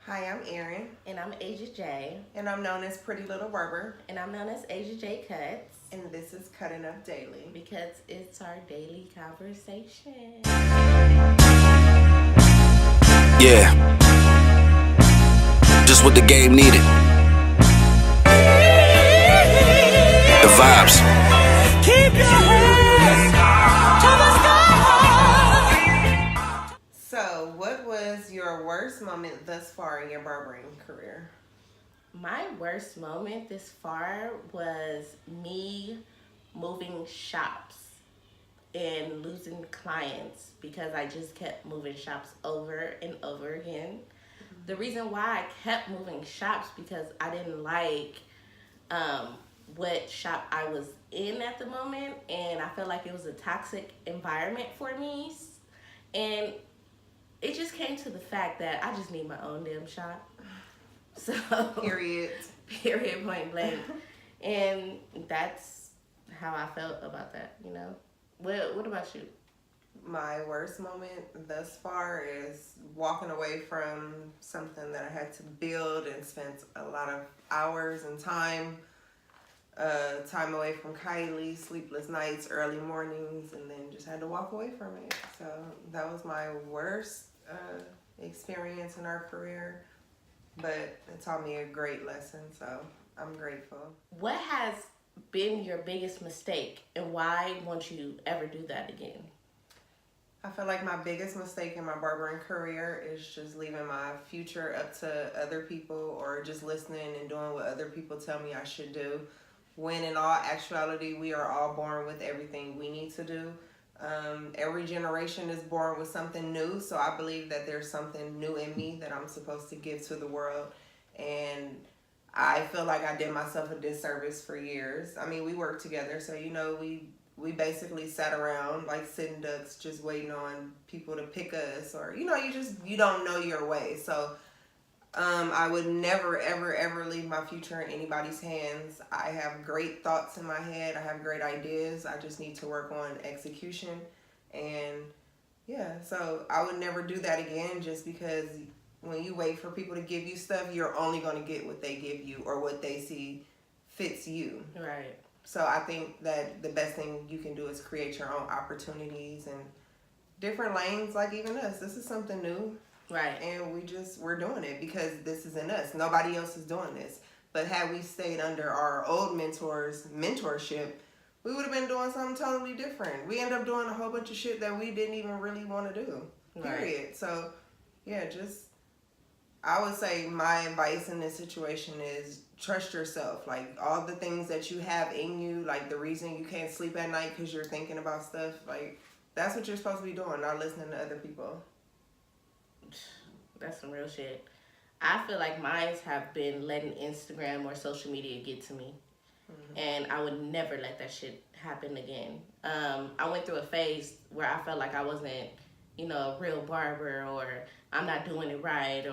Hi, I'm Erin, And I'm Asia J. and I'm known as Pretty Little Barber, And I'm known as Asia J Cuts and this is Cutting Up Daily. because it's our daily conversation. Yeah, just what the game needed. The vibes. Keep your hands to the sky. So, what was your worst moment thus far in your barbering career? My worst moment this far was me moving shops and losing clients because I just kept moving shops over and over again. The reason why I kept moving shops because I didn't like what shop I was in at the moment, and I felt like it was a toxic environment for me. And it just came to the fact that I just need my own damn shop. So Period. period, point blank. And that's how I felt about that, What about you? My worst moment thus far is walking away from something that I had to build and spent a lot of hours and time away from Kylie, sleepless nights, early mornings, and then just had to walk away from it. So that was my worst experience in our career, but it taught me a great lesson, so I'm grateful. What has been your biggest mistake, and why won't you ever do that again? I feel like my biggest mistake in my barbering career is just leaving my future up to other people or just listening and doing what other people tell me I should do. When in all actuality, we are all born with everything we need to do. Every generation is born with something new, so I believe that there's something new in me that I'm supposed to give to the world. And I feel like I did myself a disservice for years. I mean, we worked together, so we basically sat around like sitting ducks just waiting on people to pick us, or you don't know your way. So I would never ever leave my future in anybody's hands. I have great thoughts in my head. I have great ideas. I just need to work on execution. And yeah, so I would never do that again, just because when you wait for people to give you stuff, you're only going to get what they give you or what they see fits you. Right. So I think that the best thing you can do is create your own opportunities and different lanes, like even us. This is something new. Right. And we're doing it because this is in us. Nobody else is doing this. But had we stayed under our old mentors' mentorship, we would have been doing something totally different. We end up doing a whole bunch of shit that we didn't even really want to do. Period. Right. So, yeah, I would say my advice in this situation is trust yourself. Like, all the things that you have in you, like the reason you can't sleep at night because you're thinking about stuff, like, that's what you're supposed to be doing, not listening to other people. That's some real shit. I feel like mine have been letting Instagram or social media get to me. Mm-hmm. And I would never let that shit happen again. I went through a phase where I felt like I wasn't, a real barber, or I'm not doing it right,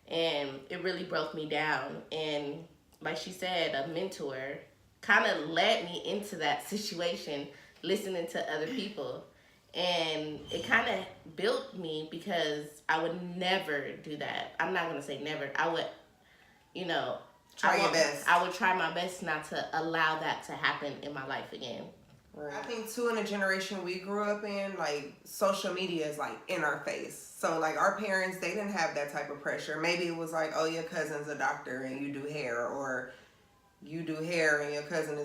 and it really broke me down. And like she said, a mentor kind of led me into that situation, listening to other people. And it kind of built me because I would never do that. I'm not going to say never. I would, try your best. I would try my best not to allow that to happen in my life again. Right. I think too, in the generation we grew up in, like, social media is like in our face. So like our parents, they didn't have that type of pressure. Maybe it was like, oh, your cousin's a doctor and you do hair, or you do hair and your cousin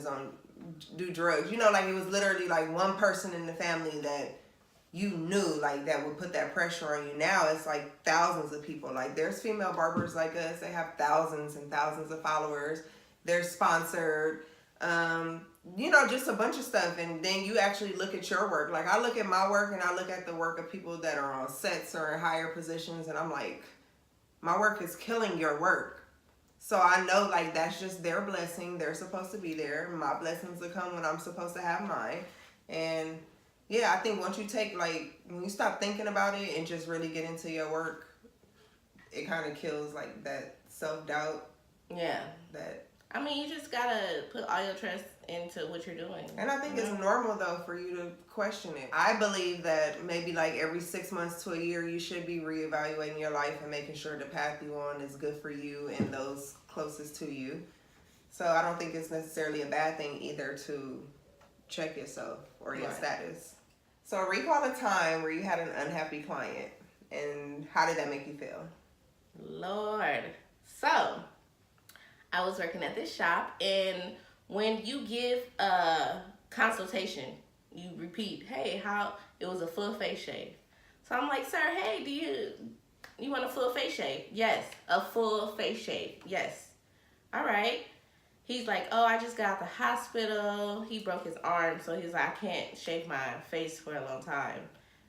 do drugs. Like it was literally like one person in the family that you knew, like, that would put that pressure on you. Now it's like thousands of people. Like, there's female barbers like us. They have thousands and thousands of followers. They're sponsored. Just a bunch of stuff. And then you actually look at your work. Like, I look at my work and I look at the work of people that are on sets or in higher positions, and I'm like, my work is killing your work. So I know, like, that's just their blessing. They're supposed to be there. My blessings will come when I'm supposed to have mine. And yeah, I think once you when you stop thinking about it and just really get into your work, it kind of kills, like, that self-doubt. Yeah. I mean, you just gotta put all your trust into what you're doing. And I think it's normal though for you to question it. I believe that maybe like every 6 months to a year, you should be reevaluating your life and making sure the path you on is good for you and those closest to you. So I don't think it's necessarily a bad thing either to check yourself or your status. So recall a time where you had an unhappy client, and how did that make you feel? Lord. So, I was working at this shop, and when you give a consultation, you repeat, hey, how, it was a full face shave. So I'm like, sir, hey, do you want a full face shave? Yes. A full face shave. Yes. All right. He's like, oh, I just got out the hospital. He broke his arm, so he's like, I can't shave my face for a long time.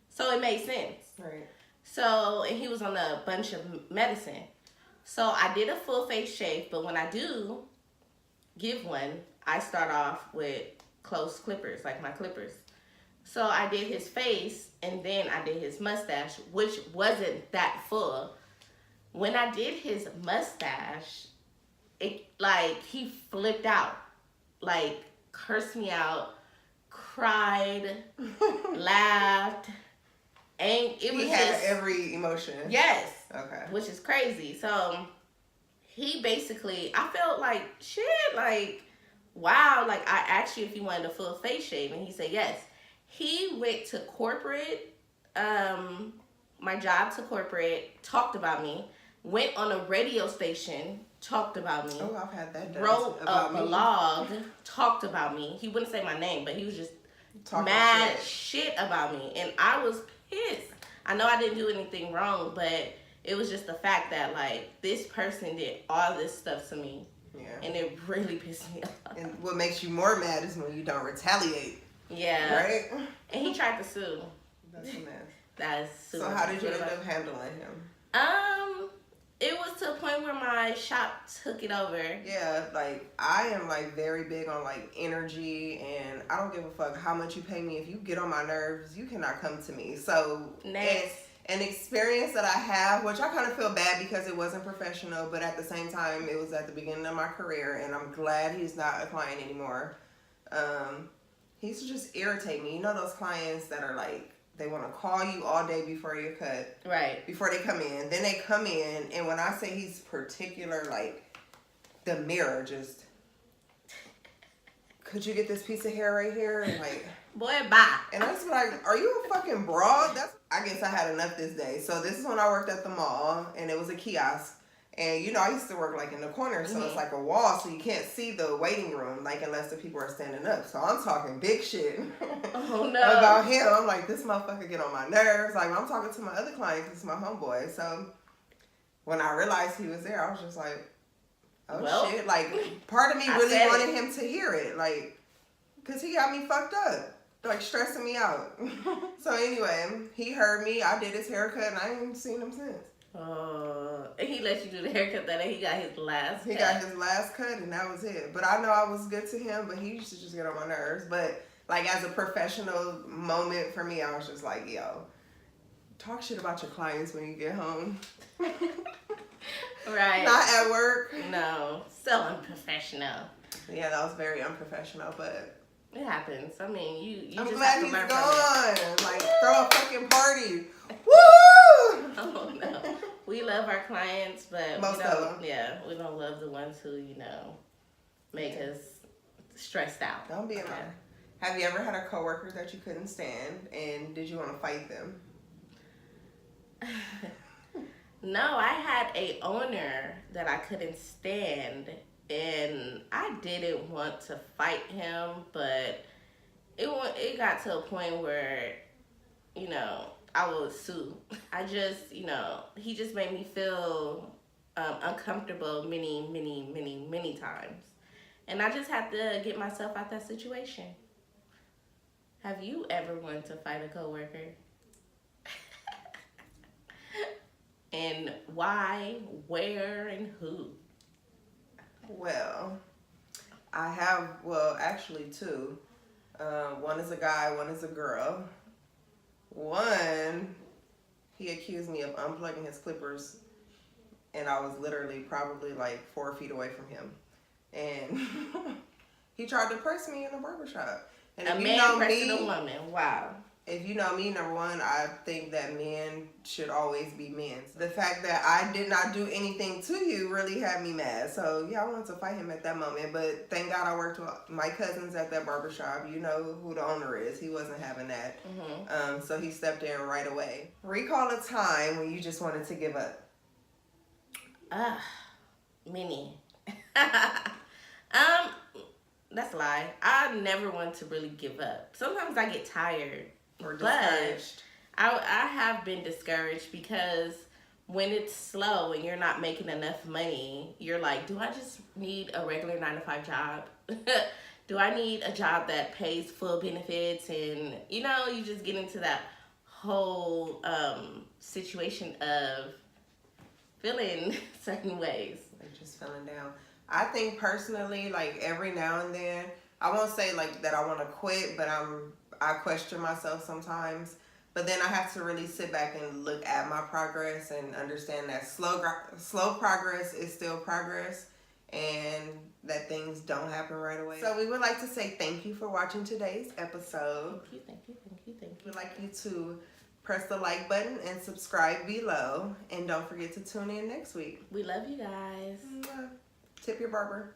So it made sense. Right. So, and he was on a bunch of medicine. So I did a full face shave, but when I do give one, I start off with close clippers, like my clippers. So I did his face, and then I did his mustache, which wasn't that full. When I did his mustache, it like he flipped out, like cursed me out, cried, laughed, and it was He had just every emotion. yes, Okay. which is crazy. So he basically, I felt like shit, like wow, like I asked you if you wanted a full face shave, and he said yes. He went to corporate, my job to corporate, talked about me, went on a radio station, talked about me, Oh, I've had that done. wrote about a me. blog, talked about me. He wouldn't say my name, but he was just Talking mad shit. shit about me. And I was pissed. I know I didn't do anything wrong, but it was just the fact that, like, this person did all this stuff to me. Yeah. And it really pissed me off. And what makes you more mad is when you don't retaliate. Yeah. Right? And he tried to sue. That's a mess. That is super. So how did you end up handling him? It was to a point where my shop took it over. Yeah, like I am like very big on like energy, and I don't give a fuck how much you pay me. If you get on my nerves, you cannot come to me. So Next. an experience that I have, which I kind of feel bad because it wasn't professional, but at the same time, it was at the beginning of my career, and I'm glad he's not a client anymore. He used to just irritate me. You know those clients that are like, they want to call you all day before your cut. Right. Before they come in. Then they come in, and when I say he's particular, like, the mirror just, could you get this piece of hair right here? And like, Boy, bye. and I was like, are you a fucking broad? I guess I had enough this day. So this is when I worked at the mall, and it was a kiosk. And, you know, I used to work, like, in the corner, so it's like a wall, so you can't see the waiting room, like, unless the people are standing up. So I'm talking big shit Oh, no. about him. I'm like, this motherfucker get on my nerves. Like, I'm talking to my other clients, it's my homeboy. So when I realized he was there, I was just like, oh, Well, shit. Like, part of me I really said wanted it. him to hear it, like, because he got me fucked up. Like, stressing me out. So anyway, he heard me. I did his haircut, and I ain't seen him since. And he let you do the haircut that he got his last He cut. got his last cut, and that was it. But I know I was good to him, but he used to just get on my nerves. But, like, as a professional moment for me, I was just like, yo, talk shit about your clients when you get home. Right. Not at work. No. So unprofessional. Yeah, that was very unprofessional, but It happens. I mean, you I'm just glad have to he's learn gone. from it. Like, throw a fucking party. Woo! Oh, no. We love our clients, but Most we of don't, them. yeah, we don't love the ones who, make us stressed out. Don't be a man. Have you ever had a coworker that you couldn't stand, and did you want to fight them? No, I had a owner that I couldn't stand, and I didn't want to fight him, but it got to a point where, I would sue. I just, he just made me feel uncomfortable many times. And I just had to get myself out that situation. Have you ever wanted to fight a coworker? And why, where, and who? Well, I have, actually two. One is a guy, one is a girl. One, he accused me of unplugging his clippers, and I was literally probably like 4 feet away from him. and he tried to press me in the barbershop. And A if you man know pressing me, a woman. Wow. if you know me, number one, I think that men should always be men. The fact that I did not do anything to you really had me mad. So yeah, I wanted to fight him at that moment. But thank God I worked with my cousins at that barbershop. You know who the owner is. He wasn't having that. So he stepped in right away. Recall a time when you just wanted to give up. Many. That's a lie. I never want to really give up. Sometimes I get tired. Or But discouraged. I have been discouraged because when it's slow and you're not making enough money, you're like, do I just need a regular 9-to-5 job? Do I need a job that pays full benefits? And, you know, you just get into that whole situation of feeling certain ways. Like just feeling down. I think personally, like every now and then, I won't say like that I want to quit, but I question myself sometimes. But then I have to really sit back and look at my progress and understand that slow progress is still progress, and that things don't happen right away. So we would like to say thank you for watching today's episode. Thank you. We'd like you to press the like button and subscribe below. And don't forget to tune in next week. We love you guys. Tip your barber.